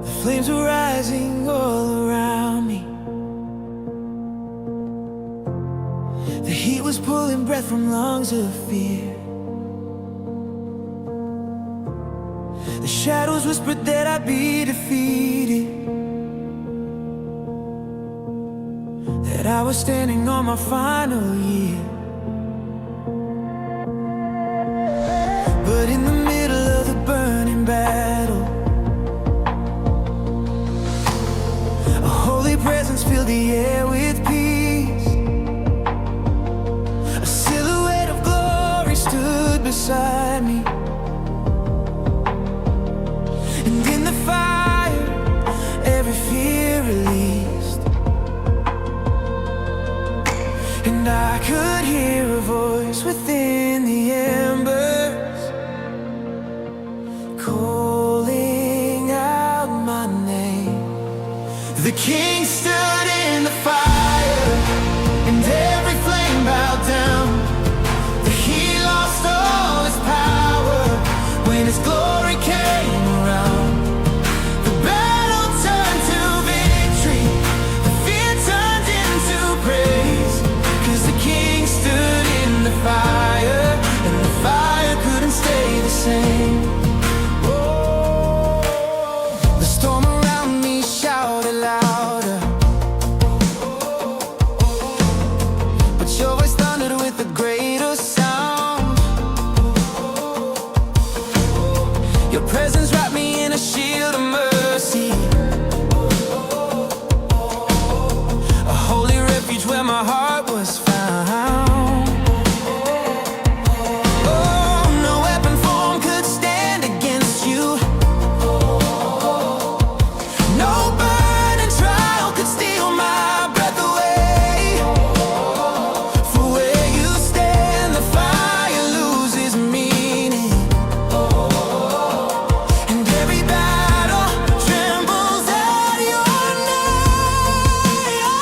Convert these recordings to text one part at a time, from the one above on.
The flames were rising all around me. The heat was pulling breath from lungs of fear. The shadows whispered that I'd be defeated, that I was standing on my final year. But in the middle of the burning battle, a holy presence filled the air with peace. A silhouette of glory stood beside me. And in the fire, every fear released. And I could hear a voice within the embers, calling out my name. The King stood in the fire, and every flame bowed down. He lost all his power when his glory came around. The battle turned to victory, the fear turned into praise. 'Cause the King stood in the fire, and the fire couldn't stay the same. The storm around me shouted louder, but your voice thundered with a greater sound. Your presence wrapped me in a shield of mercy, a holy refuge where my heart was found. Oh, no weapon formed could stand against you. No burning trial could steal my breath away. For where you stand, the fire loses meaning, and every battle trembles at your name.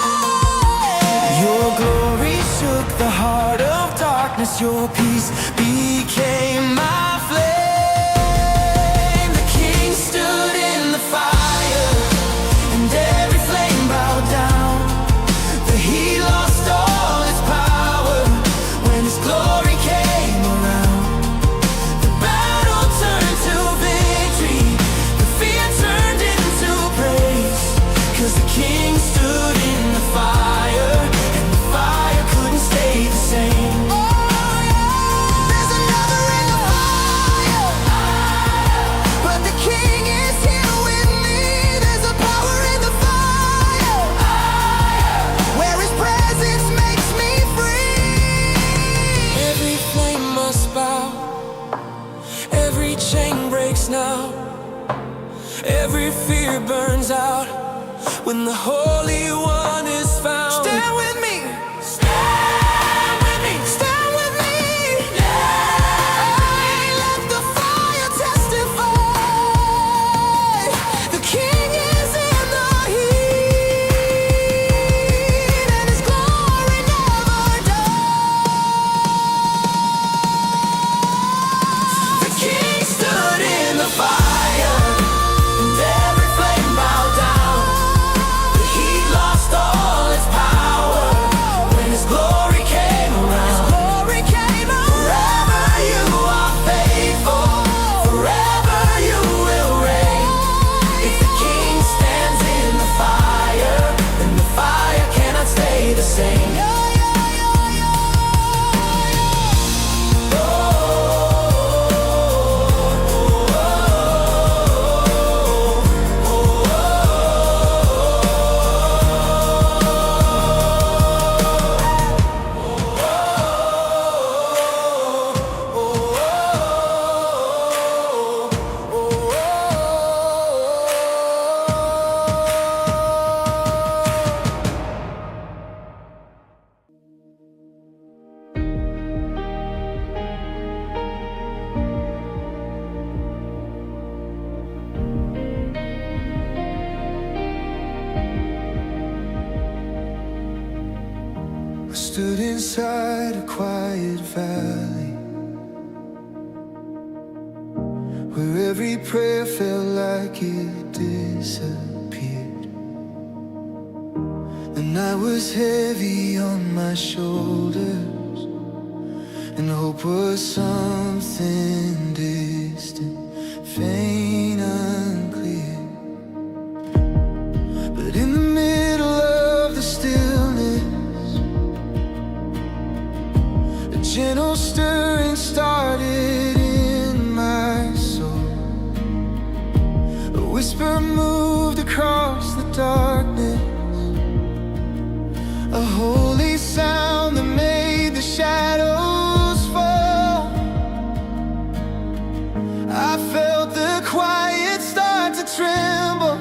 Your glory shook the heart of darkness. Your peace became my flame. The King stood in the fire, and every flame bowed down. The heat lost all its power when his glory came around. The battle turned to victory, the fear turned into praise. 'Cause the King stood in the fire, and the fire couldn't stay the same. There's another in the fire, but the King is here with me. There's a power in the fire, where his presence makes me free. Every flame must bow, every chain breaks now, every fear burns out when the Holy One is found. Stand with me, stand with me, stand with me. Hey, let the fire testify. The King is in the heat, and his glory never dies. The King stood in the fire, and every flame bowed down. The heat lost all its power when his glory came around. Forever you are faithful, forever you will reign. If the King stands in the fire, then the fire cannot stay the same. I stood inside a quiet valley, where every prayer felt like it disappeared. The night was heavy on my shoulders, and hope was something distant, faint, unclear. But in the middle of the stillness, a gentle stirring started in my soul. A whisper moved across the darkness, a holy sound that made the shadows fall. I felt the quiet start to tremble,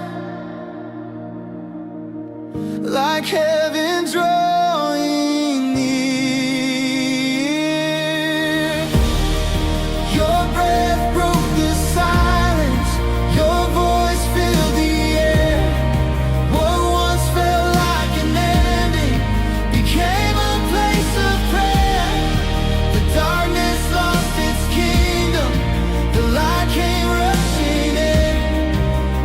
like heaven drawing near. Your breath broke the silence, your voice filled the air. What once felt like an ending became a place of prayer. The darkness lost its kingdom, the light came rushing in.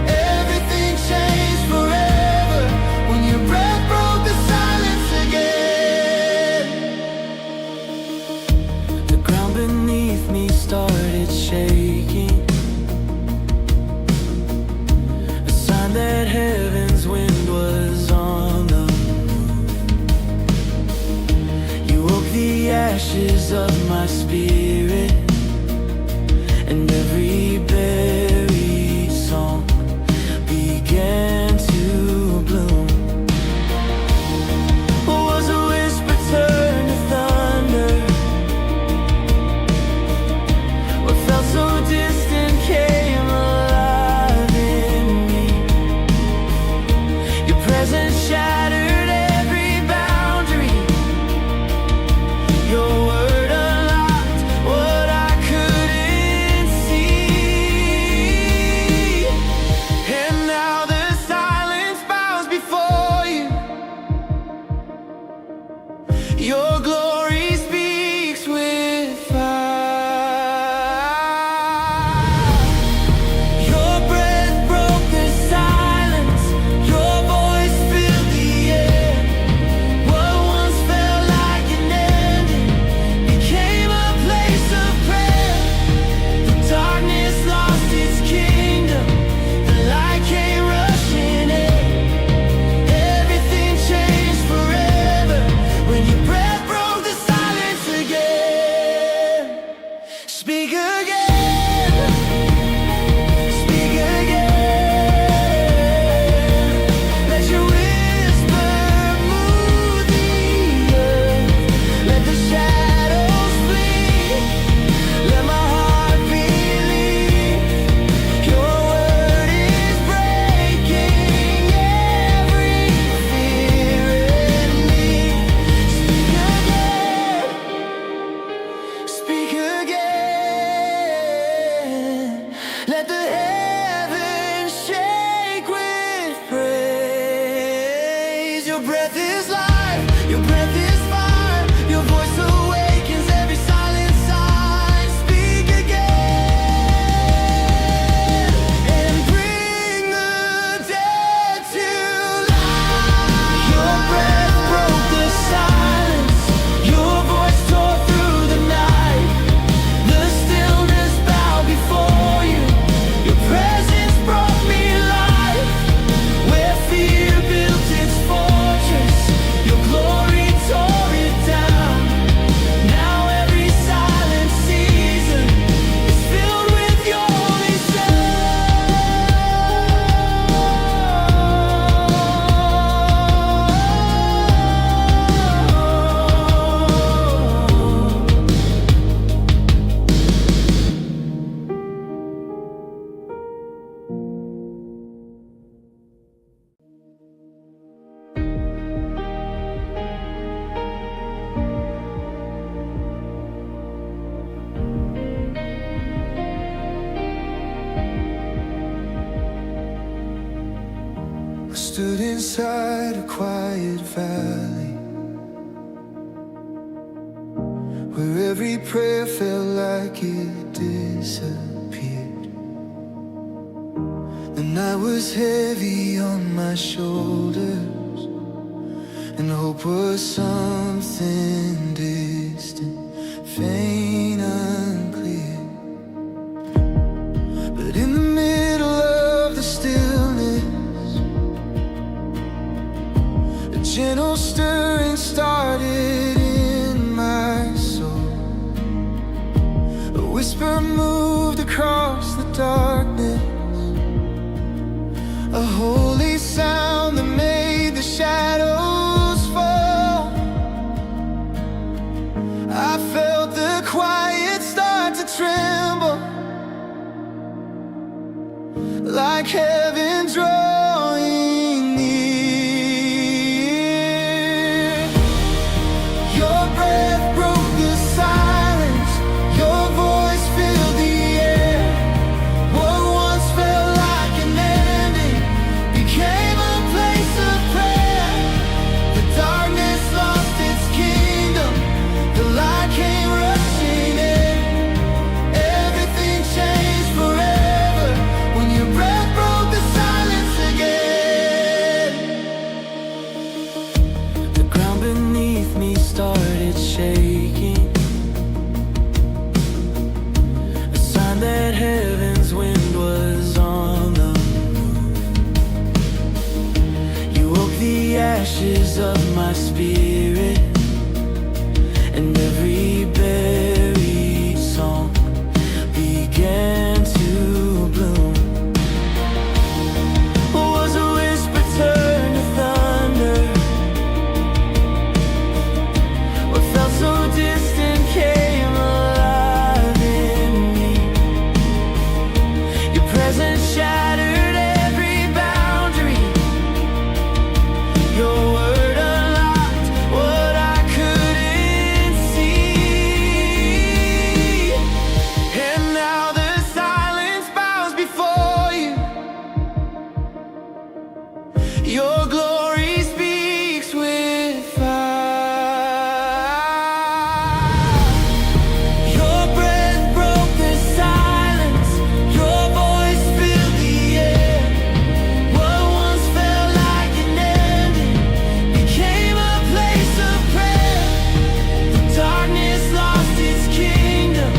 Everything changed forever when your breath broke the silence again. The ground beneath me started shaking, a sign that heaven's wind was on the move. You woke the ashes of my spirit, and every buried song began to bloom. What was a whisper turned to thunder, what felt so distant came alive in me. Your presence shattered every boundary, your word unlocked what I couldn't see. And now the silence bows before you, your glory speaks with fire. Your breath broke the silence, your voice filled the air. What once felt like an ending became a place of prayer. The darkness lost its kingdom, the light came rushing in. Everything changed forever when your breath broke the silence again. Speak again, speak again. Let your whisper move the earth. Let the shadows flee. Let my heart believe. Your word is breaking every fear in me. Speak again. Let the heavens shake with praise. Your breath is life, your breath is fire. Your voice awakens every silent sign. Speak again and bring the dead to life. Your breath broke the silence, your voice tore through the night. The stillness bowed before you, your presence brought me life. Where fear built its fortress, your glory tore it down. Now every silent season is filled with your holy I stood inside a quiet valley, where every prayer felt like it disappeared. And I was heavy on my shoulders, and hope was something distant, faint, unclear. But in the middle of the stillness, a gentle stirring started in my soul. A whisper moved across the darkness, a holy sound that made the shadows fall. I felt the quiet start to tremble, like heaven drawing near. Your breath broke the silence, your voice filled the air. What once felt like an ending became a place of prayer. The darkness lost its kingdom, the light came rushing in. Everything changed forever when your breath broke the silence again. The ground beneath me started shaking, a sign that heaven's wind was on the move. You woke the ashes of my spirit, and every buried song began to bloom. Was a whisper turned to thunder, what felt so distant came alive in me. Your presence shattered every boundary, your word unlocked what I couldn't see. And now the silence bows before you, your glory speaks with fire. Your breath broke the silence, your voice filled the air. What once felt like an ending became a place of prayer. The darkness lost its kingdom,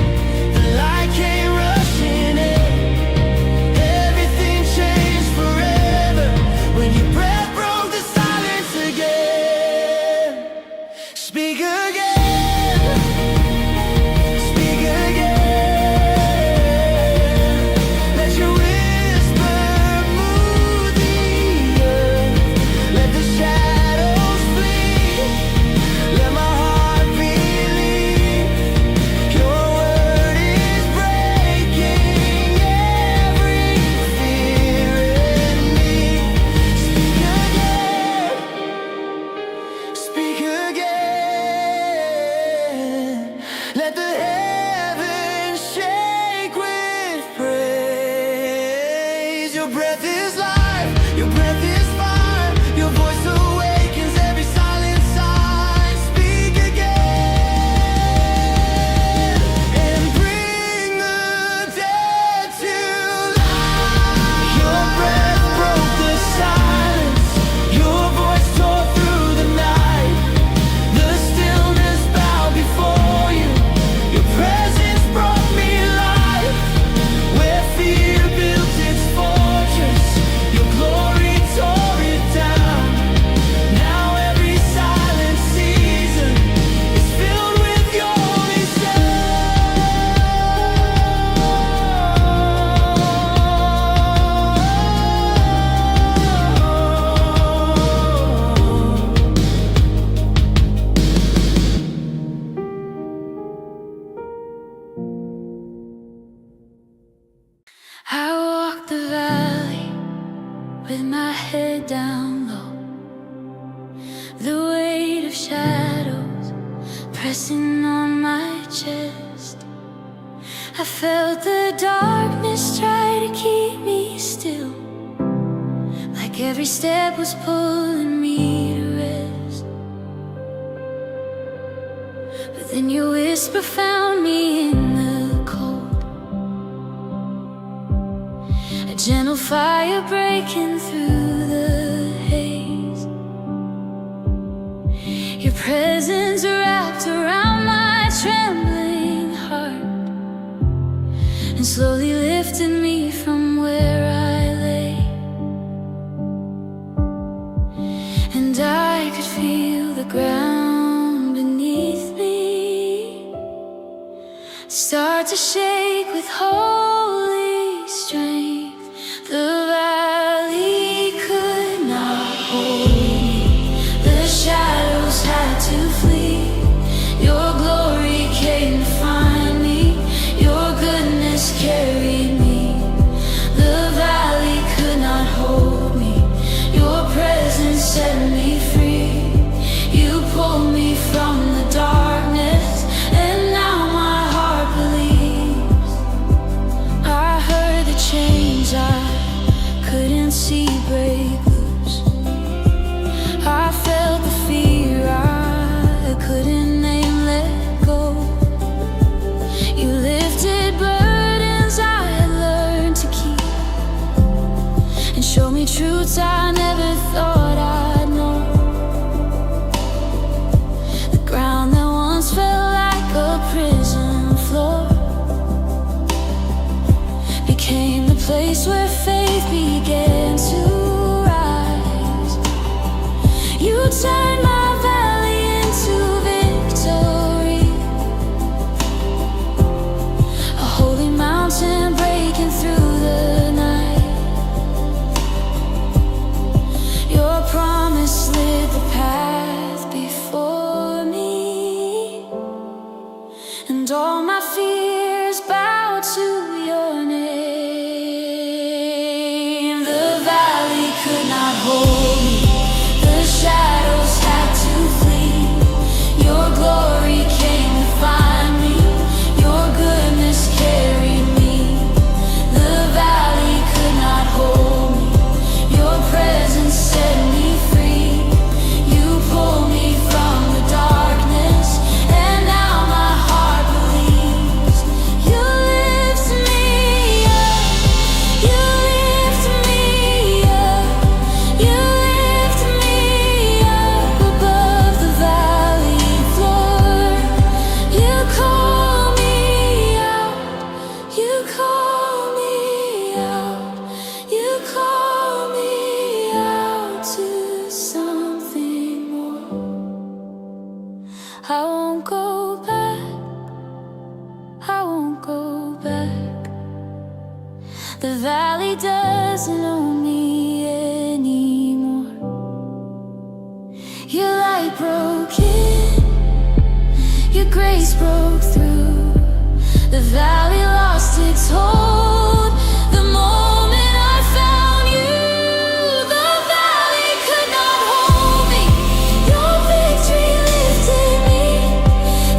the light came rushing in. Everything changed forever when your breath broke the silence again. Speak again, speak again. Let your whisper move the earth. Let the shadows flee. Let my heart believe. Your word is breaking every fear in me. Speak again. Let the heavens shake with praise. Your breath is life, your breath is fire. Your voice awakens every silent sign. Speak again and bring the dead to life. Your breath broke the silence, your voice tore through the night. The stillness bowed before you, your presence brought me life. Where fear built its fortress, your glory tore it down. Now every silent season is filled with your holy I walk the valley with my head down low, the weight of shadows pressing on my chest. I felt the darkness try to keep me still, like every step was pulling me to rest. But then your whisper found me in the cold, a gentle fire breaking through the haze. Your presence wrapped around my trembling heart and slowly lifted me from where I lay. And I could feel the ground beneath me start to shake with holy strength. The valley could not hold me, the shadows had to flee. Your glory came to find me, your goodness carried me. The valley could not hold me, your presence set me free. You pulled me from the darkness, and now my heart believes. I heard the chains I couldn't see break loose. I felt the fear I couldn't name let go. You lifted burdens I had learned to keep and showed me truths I never thought I'd know. The ground that once felt like a prison floor became the place where faith began to rise. You turned my valley into victory, a holy mountain breaking through the night. Your promise lit the path before me, and all my fears bowed to your name. The valley could not hold me, the shadows had to flee. Your glory came to find me, your goodness carried me. The valley could not hold me, your presence set me free. You pulled me from the darkness, and now my heart believes. You lift me up, you lift me up, you lift me up above the valley floor. You call me out, you call me out, you call me out to something more. I won't go back, I won't go back. The valley doesn't own me anymore. Your light broke in, your grace broke through. The valley lost its hold the moment I found you. The valley could not hold me, your victory lifted me.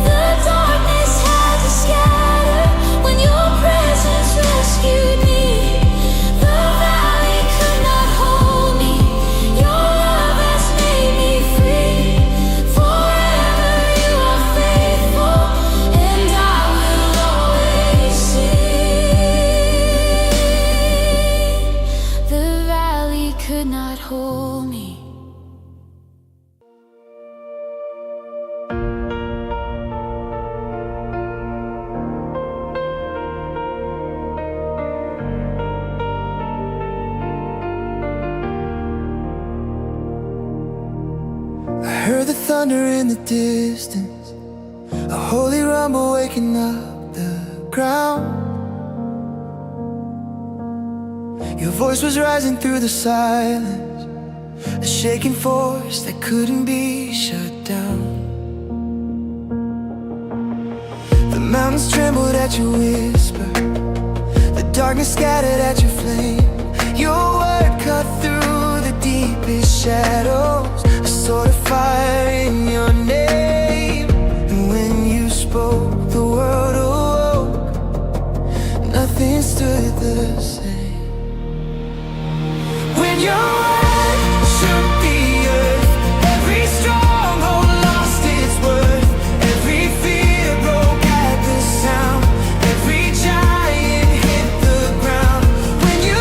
The darkness had to scatter when your presence rescued me. The valley could not hold me, your love has made me free. Forever you are faithful, and I will always sing. The valley could not hold me. I heard the thunder in the distance, a holy rumble waking up the ground. Your voice was rising through the silence, a shaking force that couldn't be shut down. The mountains trembled at your whisper, the darkness scattered at your flame. Your word cut through the deepest shadows, a sword of fire in your name. And when you spoke, the world awoke, nothing stood the same. When your word shook the earth, every stronghold lost its worth. Every fear broke at the sound, every giant hit the ground. When you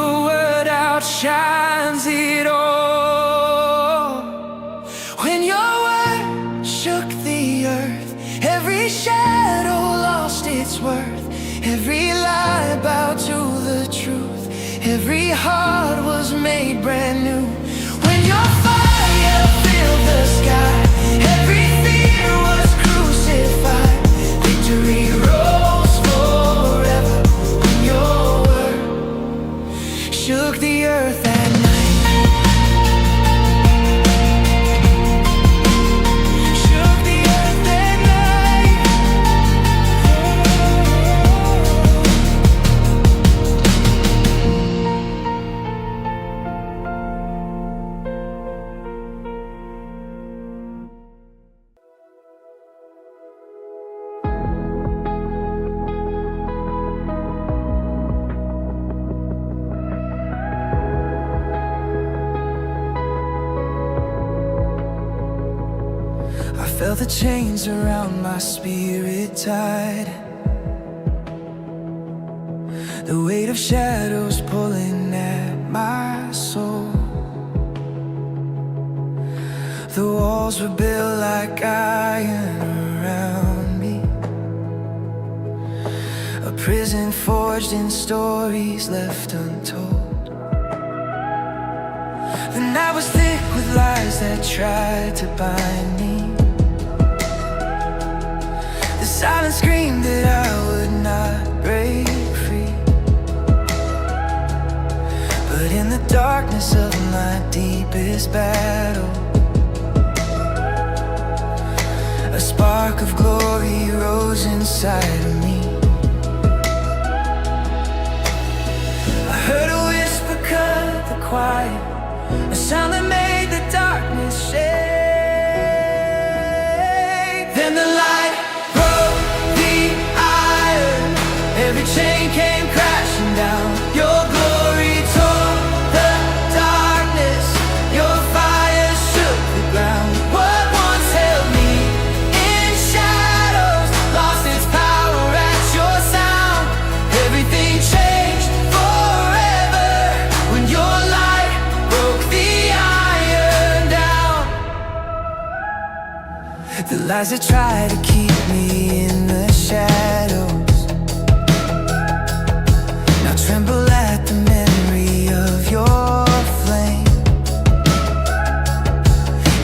Your word outshines it all. When your word shook the earth, every shadow lost its worth. Every lie bowed to the truth. Every heart was made brand new. When your fire filled the sky, every fear was crucified. Victory rose forever when your word shook the earth at night. Shook the earth at night. I felt the chains around my spirit tight, the weight of shadows pulling at my soul. The walls were built like iron around me, a prison forged in stories left untold. The night was thick with lies that tried to bind me. The silence screamed that I would not break free. But in the darkness of my deepest battle, a spark of glory rose inside of me. I heard a whisper cut the quiet, a sound that made the darkness shake. Then the light broke the iron, every chain came crashing down. Your glory tore the darkness, your fire shook the ground. What once held me in shadows lost its power at your sound. Everything changed forever when your light broke the iron down. The lies that try to keep me in the shadows now tremble at the memory of your flame.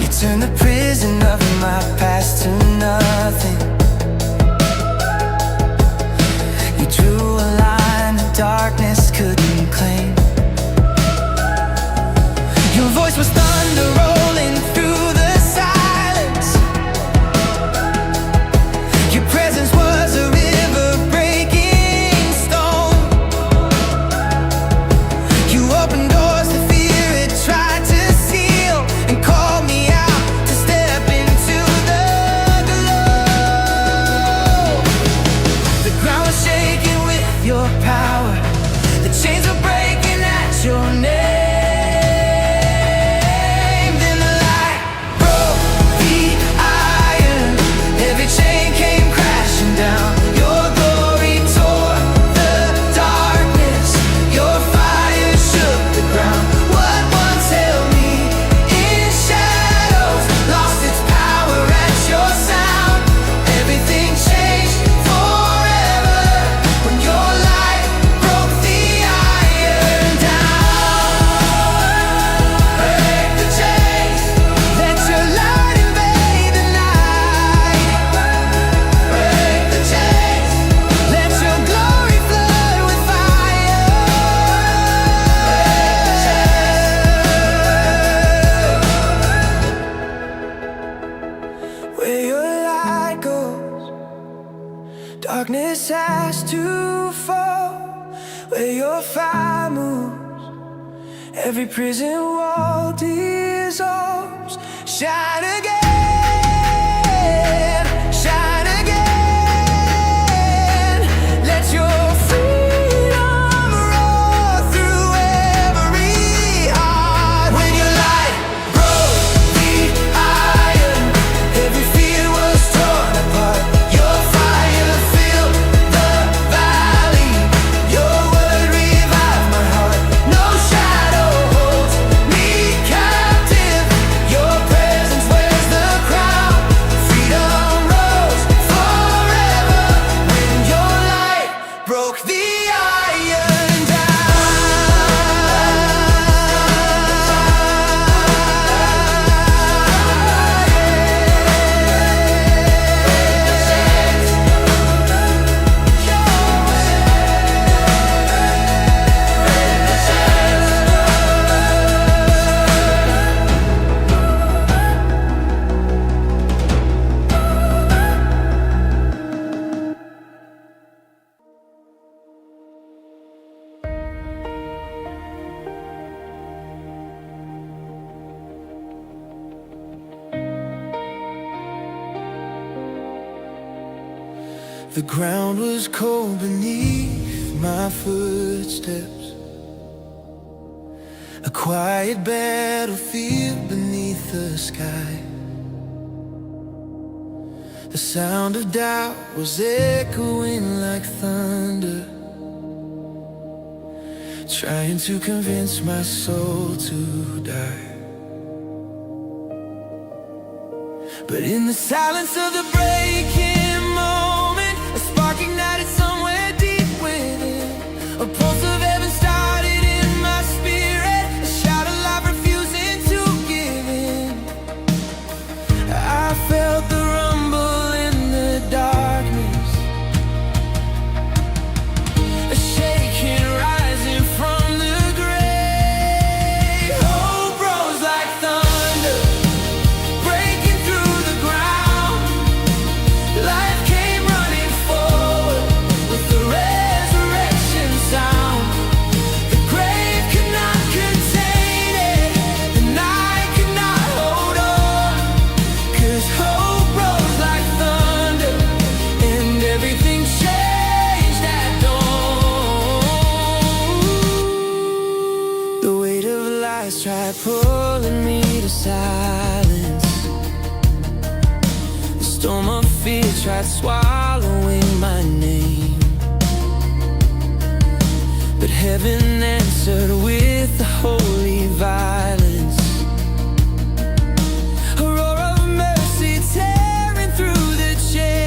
You turn the prison of my past to nothing. You drew a line the darkness couldn't claim. Your voice was thunder rolling through the silence. Your presence was a river breaking stone. You opened doors the fear had tried to seal, and called me out to step into the glow. The ground was shaking with your power, the chains were breaking at your name. Then the light broke the iron, every chain came crashing down. Your glory tore the darkness, your fire shook the ground. What once held me in shadows lost its power at your sound. Everything changed forever when your light broke the iron down. Break the chains, let your light invade the night. Break the chains, let your glory flood with fire. Where your light goes, darkness has to fall. Where your fire moves, every prison wall dissolves. Shine again, shine again. Let your freedom roar through every heart. When your light broke the iron, every fear was torn apart. Your fire filled the valley, your word revived my heart. The ground was cold beneath my footsteps. A quiet battlefield beneath the sky. The sound of doubt was echoing like thunder, trying to convince my soul to die. But in the silence of the breaking moment, a spark ignited somewhere deep within. A pulse of heaven started in my spirit, a shout of life refusing to give in. I felt the rumble in the darkness, a shaking rising from the grave. Hope rose like thunder, breaking through the ground. Life came running forward with the resurrection sound. The grave could not contain it, the night could not hold on. 'Cause hope rose like thunder, and everything changed at dawn. The weight of lies tried pulling me to silence. The storm of fear tried swallowing my name. But heaven answered with the holy violence. A roar of mercy tearing through the chains.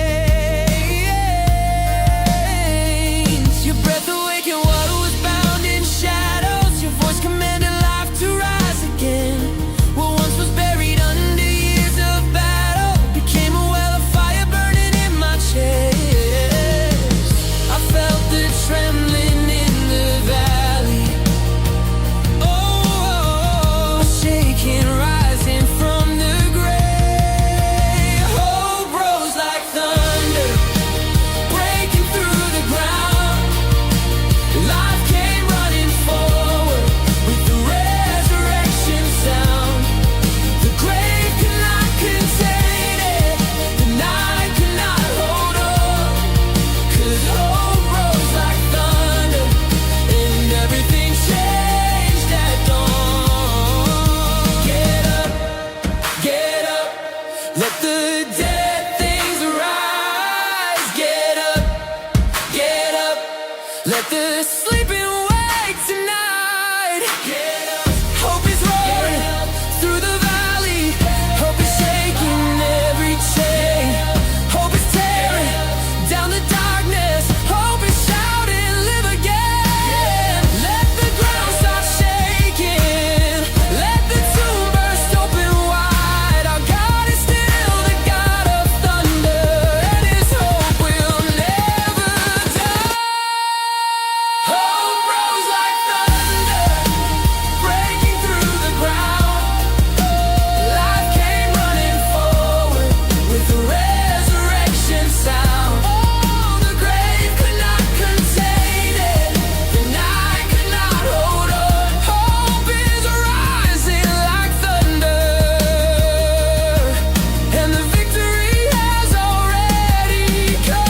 Your breath awakened what was bound in shadows. Your voice commanded life to rise again. What once was buried under years of battle became a well of fire burning in my chest. I felt the trembling in the valley. Oh, shaking, rising from the grave. Hope rose like thunder, breaking through the ground. Life came running forward with the resurrection sound. The grave could not contain it, the night could not hold on. 'Cause hope rose like thunder, and everything changed at dawn. Get up, let the dead things arise. Get up, let the sleeping wake tonight. Get up, hope is roaring through the valley. Hope is shaking every chain. Hope is tearing down the darkness. Hope is shouting, live again. Let the ground start shaking. Let the tomb burst open wide. Our God is still the God of thunder, and His hope will never die. Hope rose like thunder, breaking through the ground. Life came running forward with the resurrection sound. Oh, the grave could not contain it, the night could not hold on. Hope is rising like thunder, and the victory has already come.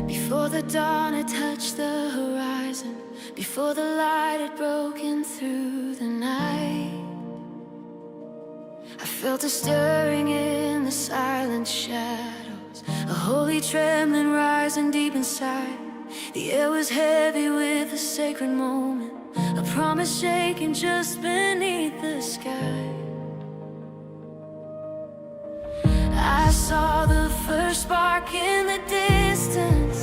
Before the dawn had touched the horizon, before the light had broken through the night, I felt a stirring in the silent shadows, a holy trembling rising deep inside. The air was heavy with a sacred moment, a promise shaking just beneath the sky. I saw the first spark in the distance,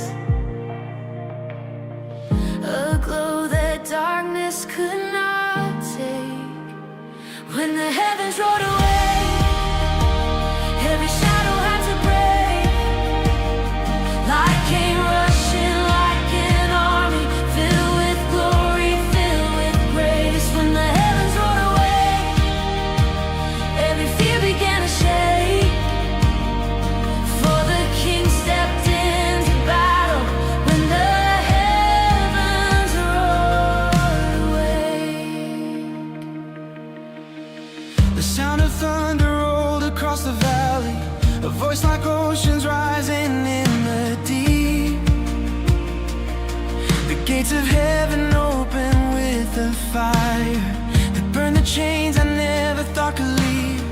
a glow that darkness could not take. When the heavens rolled away, every shadow had to break. voice like oceans rising in the deep. The gates of heaven open with a fire that burned the chains I never thought could leave.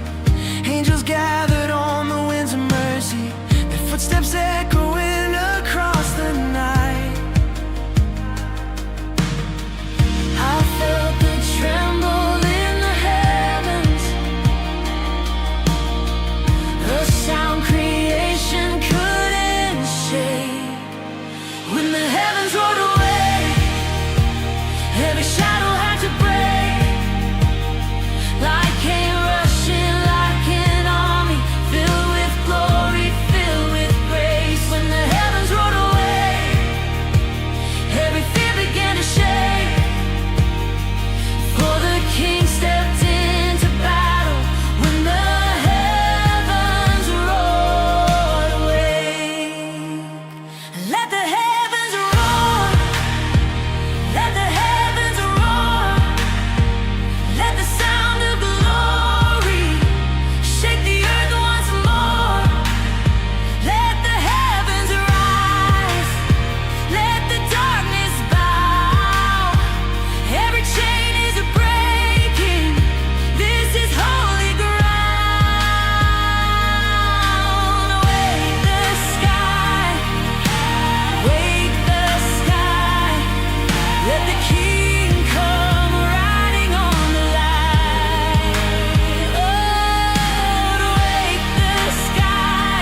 Angels gathered on the winds of mercy, their footsteps echoing across the night. I felt the tremble in the heavens, a sound creation couldn't shake. When the heavens rolled away, every shadow had to break. Light came rushing like an army, filled with glory, filled with grace. When the heavens rolled away, every fear began to shake. For the King stepped into battle. When the heavens roared awake, let the heavens roar, let the heavens roar, let the sound of glory shake the earth once more. Let the heavens rise, let the darkness bow. Every chain is breaking, this is holy ground. Wake the sky, wake the sky. Let the King come riding on the light. Oh, wake the sky,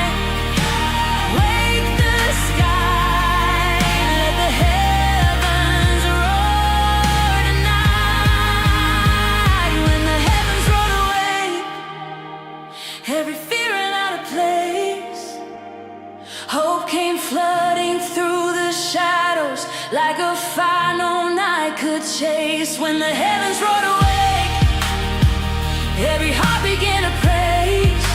wake the sky. Let the heavens roar tonight. When the heavens rolled away, every fear ran out of place. Hope came flooding through the shadows like a fire no night could chase. When the heavens rolled away, every heart began to praise,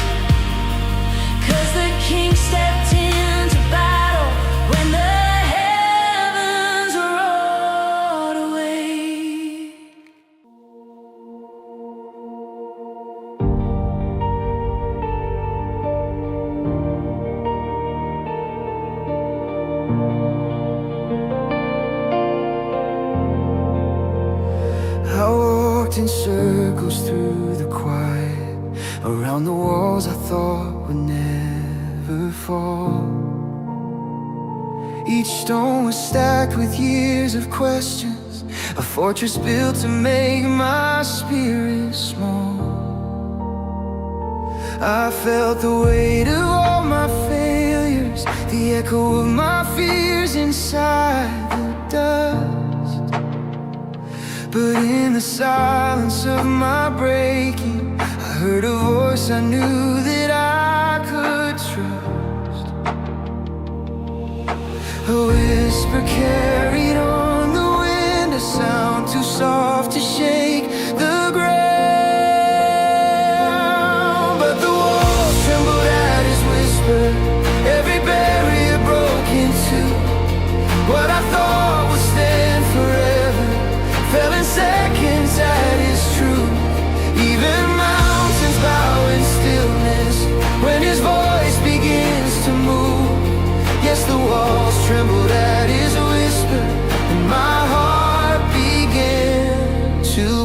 'cause the King stepped into battle. When the heavens rolled away. I walked in circles through the quiet, around the walls I thought would never fall. Each stone was stacked with years of questions, a fortress built to make my spirit small. I felt the weight of all my failures, the echo of my fears inside the dust. But in the silence of my breaking, I heard a voice I knew that I could trust. A whisper carried on the wind, a sound too soft to shake the ground. But the walls trembled at his whisper, every barrier broke in two. What I thought would stand forever fell in seconds at his truth. Even mountains bow in stillness when his voice begins to move. Yes, the walls trembled at his whisper, and my heart began to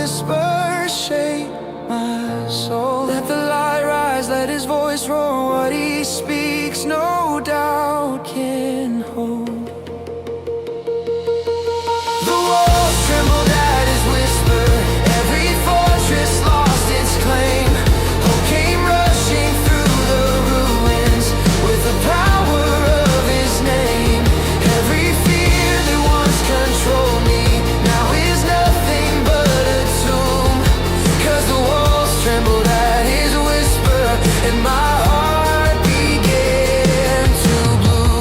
whisper shape my soul. Let the light rise, let his voice roar. What he speaks, no doubt can hold. The walls trembled at his whisper. Every fortress lost its claim. Hope came rushing through the ruins with the power of his name. Every fear that once controlled me now is nothing but a tomb. 'Cause the walls trembled at his whisper, and my heart began to bloom.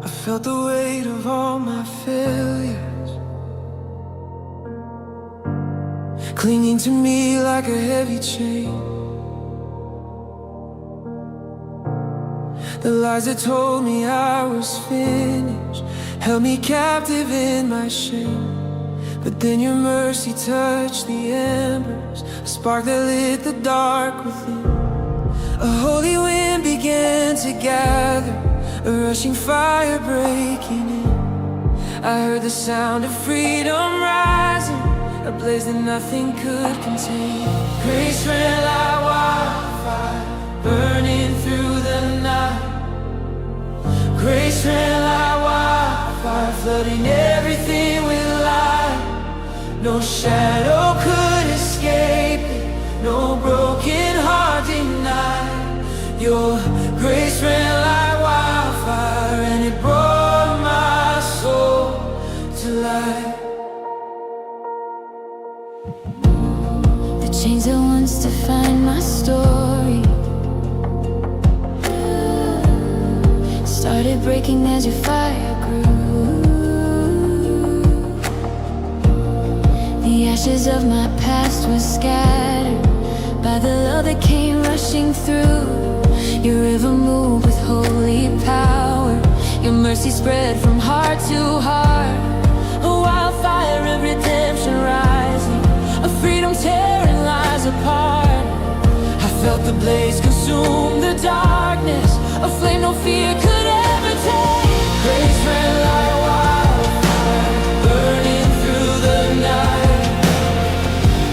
I felt the weight of all my failures clinging to me like a heavy chain. The lies that told me I was finished held me captive in my shame. But then your mercy touched the embers, a spark that lit the dark within. A holy wind began to gather, a rushing fire breaking in. I heard the sound of freedom rising, a blaze that nothing could contain. Grace ran like wildfire, burning through the night. Grace ran like wildfire, flooding everything with light. No shadow could escape it, no broken heart denied. Your grace ran like wildfire, and it brought my soul to life. The chains that once defined my story started breaking as your fire grew. The ashes of my past were scattered by the love that came rushing through. Your river moved with holy power. Your mercy spread from heart to heart. A wildfire of redemption rising, a freedom tearing lies apart. I felt the blaze consume the darkness, a flame no fear could ever take. Grace ran like wildfire, burning through the night.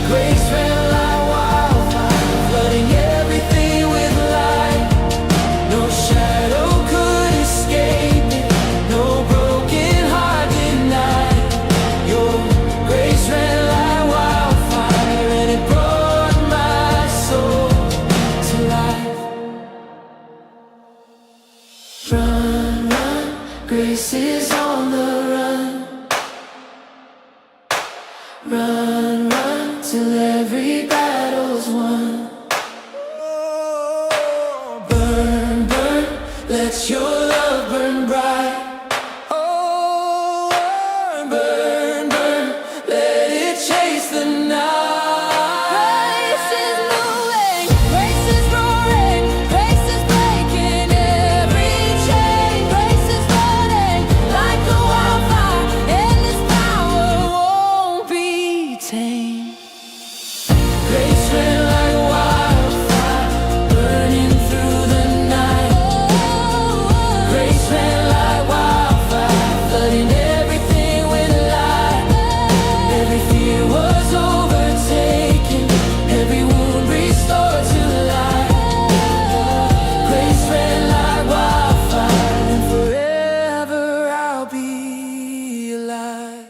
Grace ran like wildfire, flooding everything with light. No shadow could escape it, no broken heart denied. Your grace ran like wildfire, and it brought my soul to life. Run, run, grace is on the run. Run, run, till every battle's won. Burn, burn, let your love burn bright. Oh, burn, burn, let it chase the night. Grace is moving, grace is roaring, grace is breaking every chain. Grace is running like a wildfire, and this power won't be tamed. Grace ran like wildfire, burning through the night. Grace ran like wildfire, flooding everything with light. Every fear was overtaken, every wound restored to life. Grace ran like wildfire, and forever I'll be alive.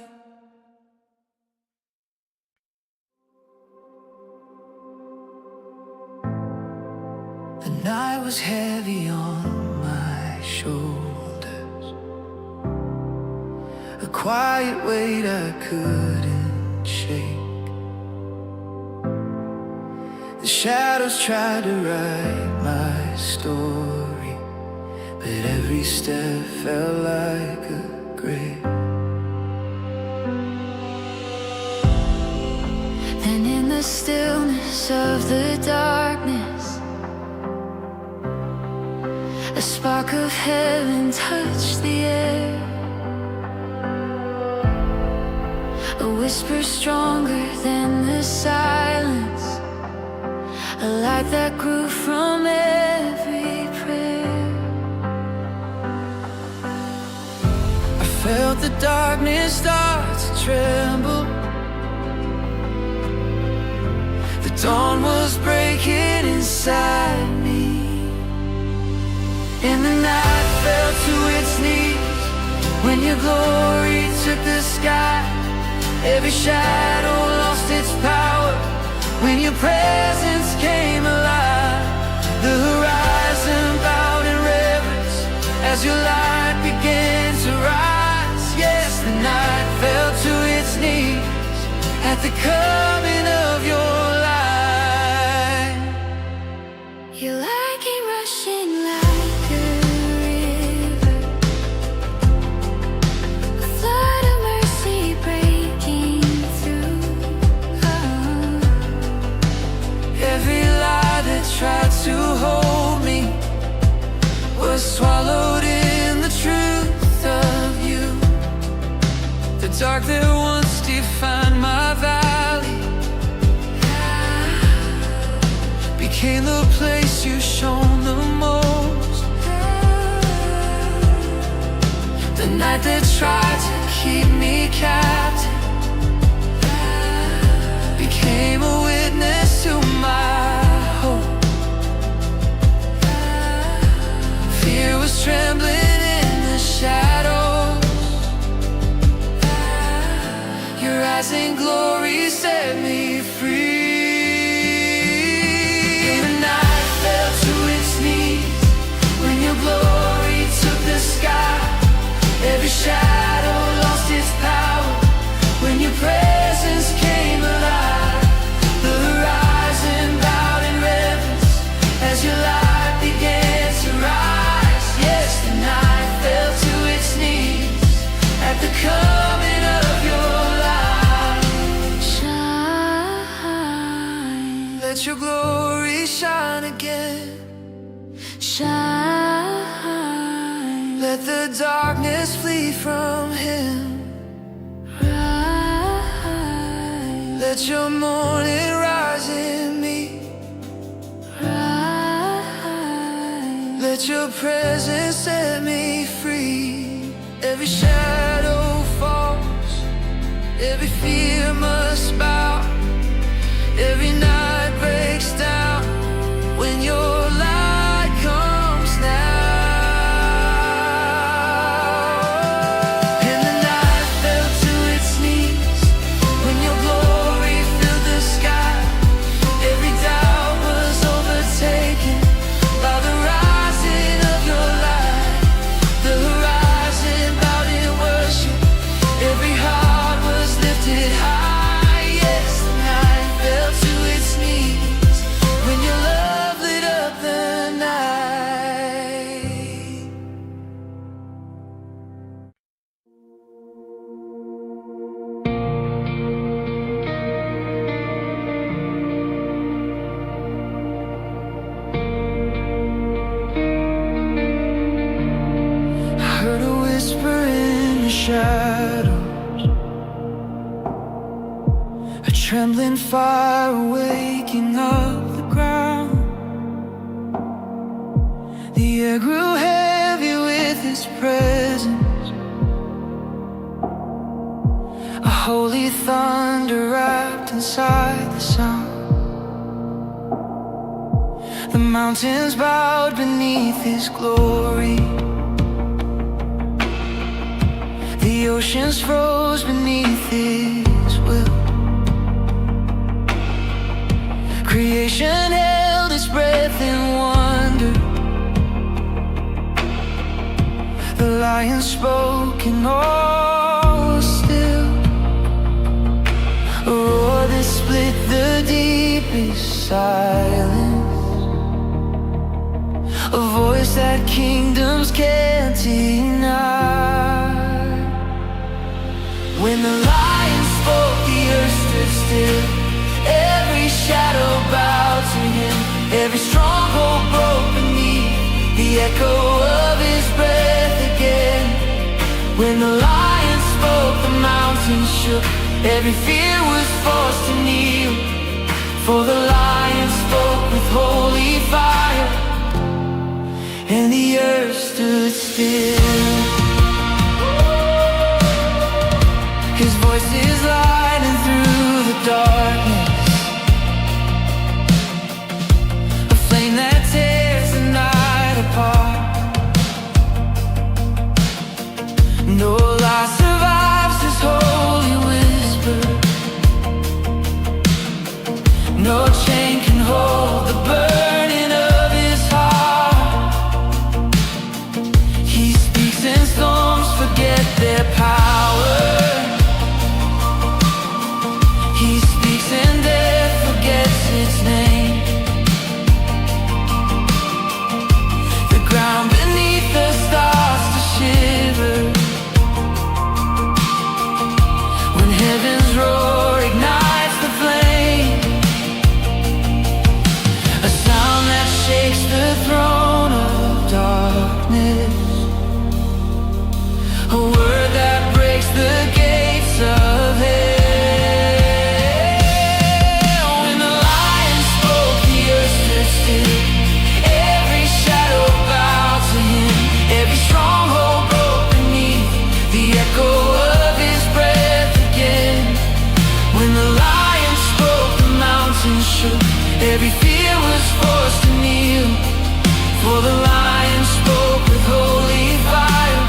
The night was heavy on my shoulders, a quiet weight I couldn't shake. The shadows tried to write my story, but every step felt like a grave. And in the stillness of the darkness, a spark of heaven touched the air. A whisper stronger than the silence, a light that grew from every prayer. I felt the darkness start to tremble. The dawn was breaking inside me, and the night fell to its knees when your glory took the sky. Every shadow lost its power when your presence came alive. The horizon bowed in reverence as your light began to rise. Yes, the night fell to its knees at the coming of your light. Your light came rushing like a river, a flood of mercy breaking through. Every lie that tried to hold me was swallowed in the truth of you. The dark that once defined my valley became the place you shone the most. The night that tried to keep me captive became a witness to my hope. Fear was trembling in the shadows. Your rising glory set me free. The night fell to its knees when your glory took the sky. Every shadow lost its power when your presence came alive. The horizon bowed in reverence as your light began to rise. Yes, the night fell to its knees at the coming of your light. Shine, Let your glory shine again. shine, Let the darkness flee from him. rise, Let your morning rise in me. rise. Let your presence set me free. Every shadow falls, every fear must bow. Every night breaks down when your light comes now. And the night fell to its knees when your glory filled the sky. Every doubt was overtaken by the rising of your light. The horizon bowed in worship. Every heart was lifted high. Yes, the night fell to its knees when your love lit up the night. I heard a whisper in the shadows, a trembling fire waking up the ground. The air grew heavy with its presence, a holy thunder wrapped inside the sound. The mountains bowed beneath his glory. The oceans froze beneath his will. Creation held its breath in wonder. The lion spoke and all was still. A roar that split the deepest silence, a voice that kingdoms can't deny. When the lion spoke, the earth stood still. shadow bowed to him, every stronghold broke beneath the echo of his breath again. When the lion spoke, the mountains shook, every fear was forced to kneel. For the lion spoke with holy fire, and the earth stood still. His voice is lighting through the darkness, a flame that tears the night apart. No lie survives his holy whisper, no chain can hold the burning of his heart. He speaks and storms forget their power. He speaks and death forgets its name. The ground beneath us starts to shiver when heaven's roar ignites the flame. A sound that shakes the throne of darkness, a word that breaks the gates of hell. When the lion spoke, the earth stood still, every shadow bowed to him, every stronghold broke beneath the echo of his breath again. When the lion spoke, the mountains shook, every fear was forced to kneel. For the lion spoke with holy fire,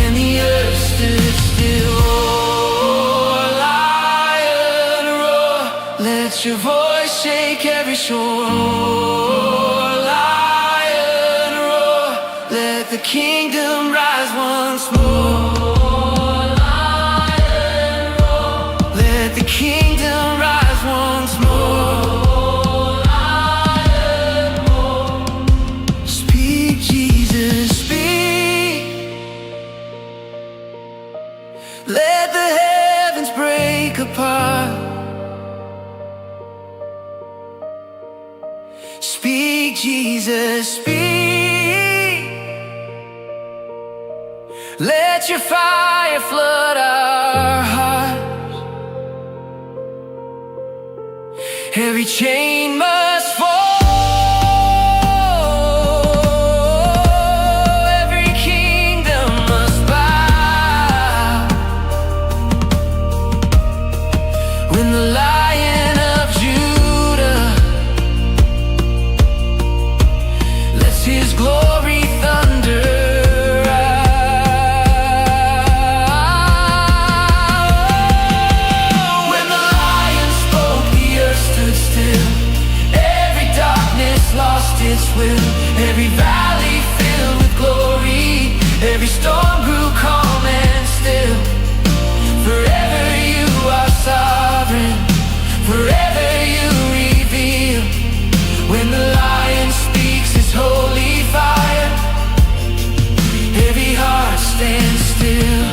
and the earth stood still. Oh, lion, roar, let your voice shake every shore. Oh, lion, roar, let the kingdom rise once more. Oh, lion, roar, let the kingdom rise once more. Speak, Jesus, speak. Let the heavens break apart. Speak, Jesus, speak. Let your fire flood our hearts. Every chain must fall. Every kingdom must bow. When the Lion of Judah lets his glory thunder out. When the lion spoke, the earth stood still, every darkness lost its will, every valley filled with glory, every storm grew calm and still. Forever you are sovereign, forever you reveal. When the lion speaks his holy fire, every heart stands still.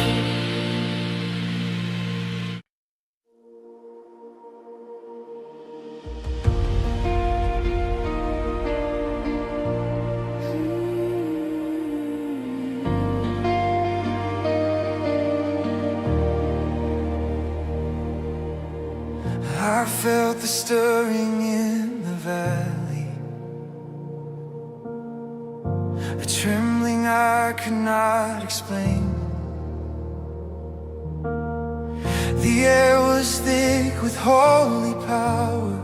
I felt the stirring in the valley, a trembling I could not explain. The air was thick with holy power,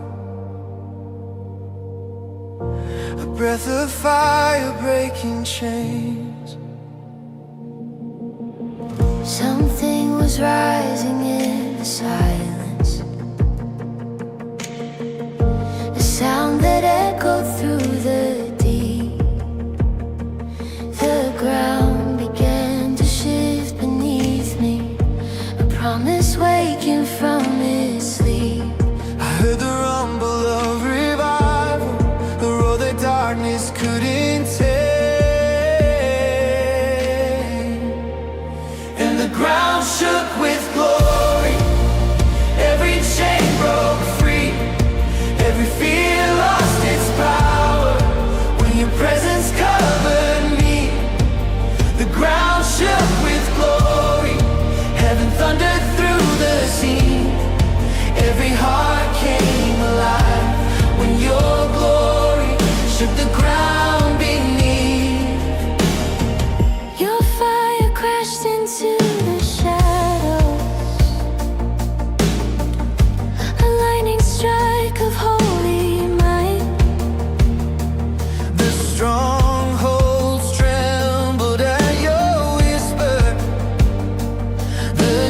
a breath of fire breaking chains. Something was rising in the silence, a sound that echoed through the deep. The ground began to shift beneath me, a promise waking from its sleep. I heard the rumble of revival, the roar that darkness couldn't tame. And the ground shook with glory, every chain broke free.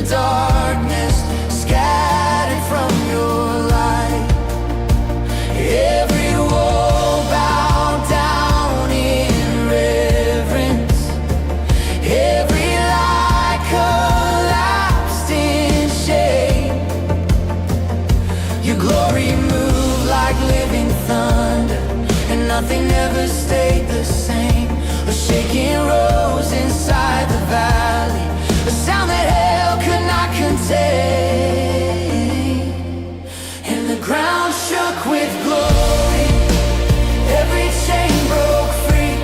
the darkness, scattered from your light. Every wall bowed down in reverence, every lie collapsed in shame. Your glory moved like living thunder, and nothing ever stayed the same. A shaking rose inside the valley, a sound that hell could not contain. And the ground shook with glory, every chain broke free,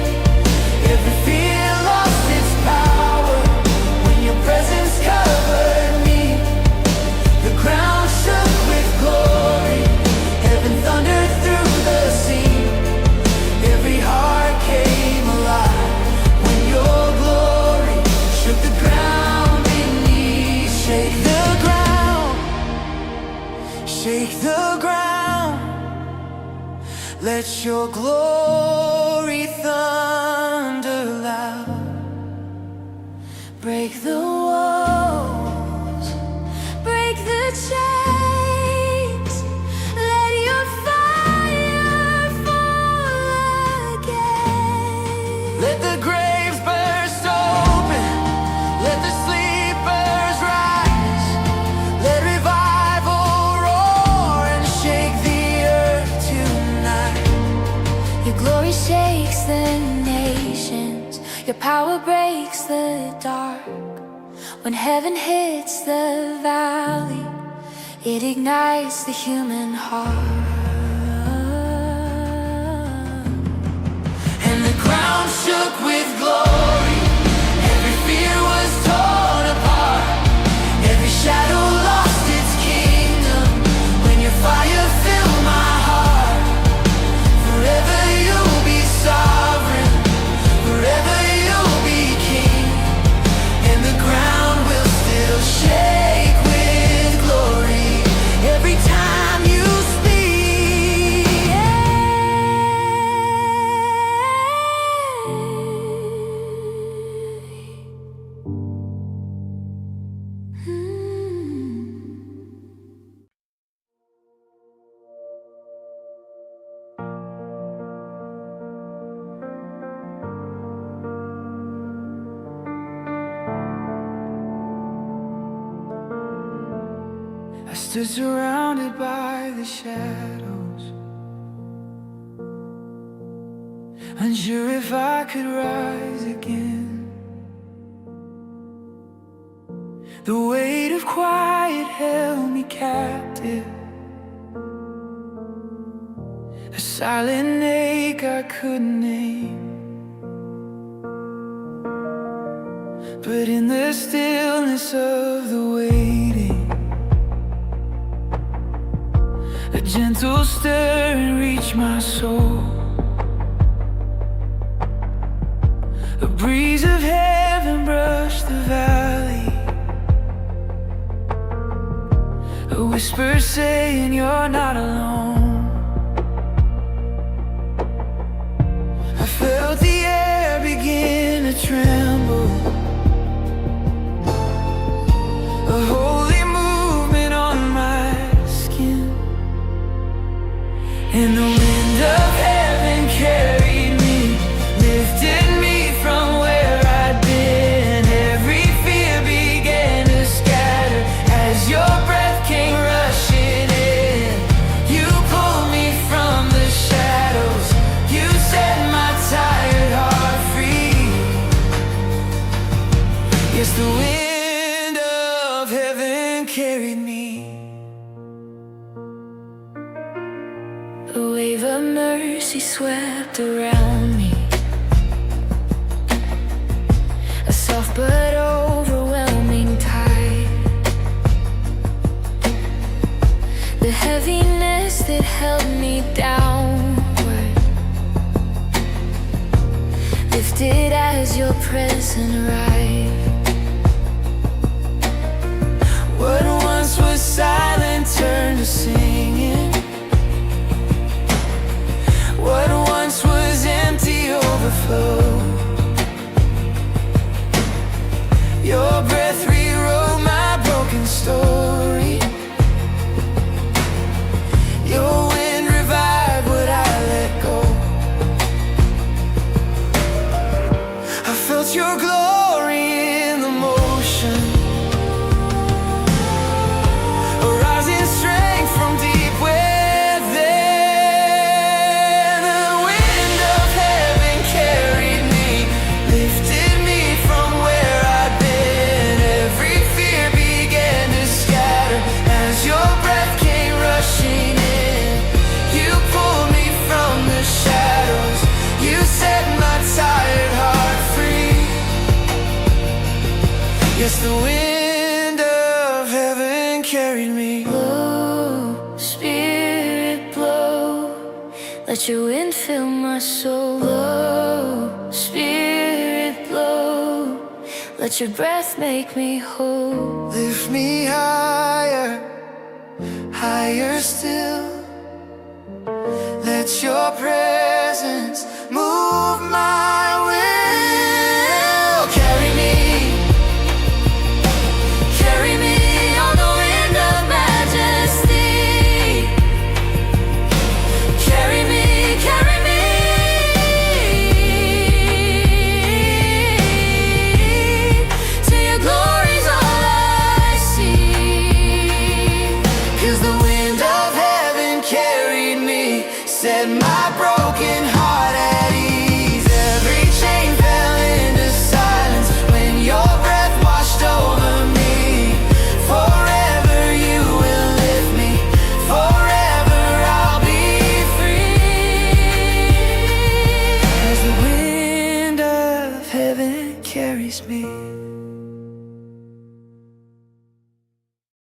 every fear lost its power when your presence covered me. The ground shook with glory, heaven thundered through the sea, every heart came alive when your glory shook the ground beneath. Shake the ground, shake the ground, let your glory thunder loud. Break the walls, break the chains, let your fire fall again. let the graves burst open, let the sleepers rise, let revival roar and shake the earth tonight. Your glory shakes the nations, your power breaks the dark. When heaven hits the valley, it ignites the human heart. And the ground shook with glory, every fear was torn apart, every shadow lost its kingdom when your fire filled my heart. Forever you'll be sovereign, forever you'll be king, and the ground will still shake with glory every time you I stood surrounded by the shadows, unsure if I could rise again. The weight of quiet held me captive, a silent ache I couldn't name. But in the stillness of the waiting, a gentle stir reached my soul. A breeze of heaven brushed the valley, a whisper saying you're not alone. I felt the air begin to tremble, a holy movement on my skin, and the wind of heaven carried me, lifted me from where I'd been. Every fear began to scatter as your breath came rushing in. You pulled me from the shadows, you set my tired heart free. Yes, the wind of heaven carried me. A wave of mercy swept around me, a soft but overwhelming tide. The heaviness that held me downward lifted as your presence arrived. What once was silent turned to singing, what once was empty overflowed. Your breath rewrote my broken carried me. Blow, Spirit, blow. Let your wind fill my soul. Blow, Spirit, blow. Let your breath make me whole. Lift me higher, higher still.